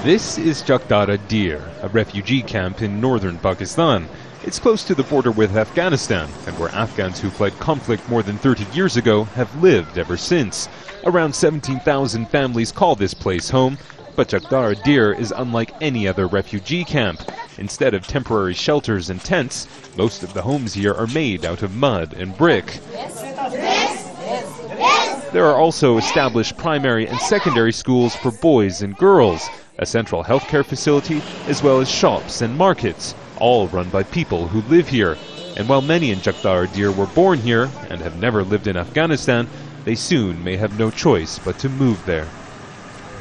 This is Chakdara Dir, a refugee camp in northern Pakistan. It's close to the border with Afghanistan, and where Afghans who fled conflict more than 30 years ago have lived ever since. Around 17,000 families call this place home, but Chakdara Dir is unlike any other refugee camp. Instead of temporary shelters and tents, most of the homes here are made out of mud and brick. There are also established primary and secondary schools for boys and girls, a central healthcare facility, as well as shops and markets, all run by people who live here. And while many in Chakdara Dir were born here and have never lived in Afghanistan, they soon may have no choice but to move there.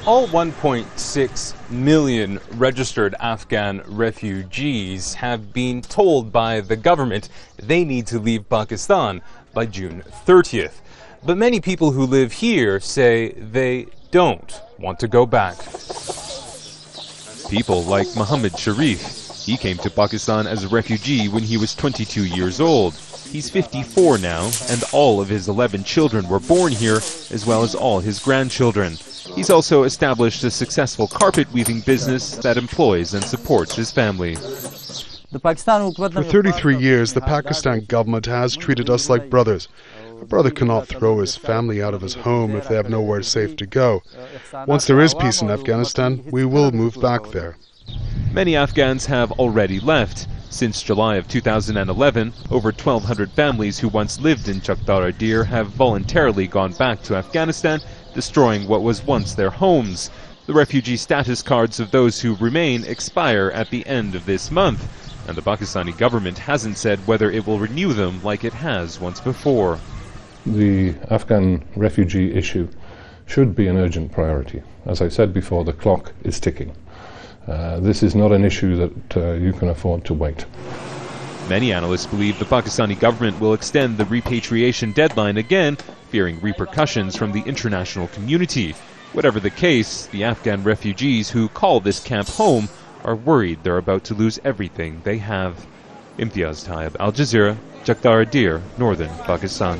All 1.6 million registered Afghan refugees have been told by the government they need to leave Pakistan by June 30th. But many people who live here say they don't want to go back. People like Muhammad Sharif. He came to Pakistan as a refugee when he was 22 years old. He's 54 now, and all of his 11 children were born here, as well as all his grandchildren. He's also established a successful carpet weaving business that employs and supports his family. For 33 years, the Pakistan government has treated us like brothers. A brother cannot throw his family out of his home if they have nowhere safe to go. Once there is peace in Afghanistan, we will move back there. Many Afghans have already left. Since July of 2011, over 1,200 families who once lived in Chakdara Dir have voluntarily gone back to Afghanistan, destroying what was once their homes. The refugee status cards of those who remain expire at the end of this month, and the Pakistani government hasn't said whether it will renew them like it has once before. The Afghan refugee issue should be an urgent priority. As I said before, the clock is ticking. This is not an issue that you can afford to wait. Many analysts believe the Pakistani government will extend the repatriation deadline again, fearing repercussions from the international community. Whatever the case, the Afghan refugees who call this camp home are worried they're about to lose everything they have. Imtiaz Tyab, Al Jazeera, Chakdara Dir, northern Pakistan.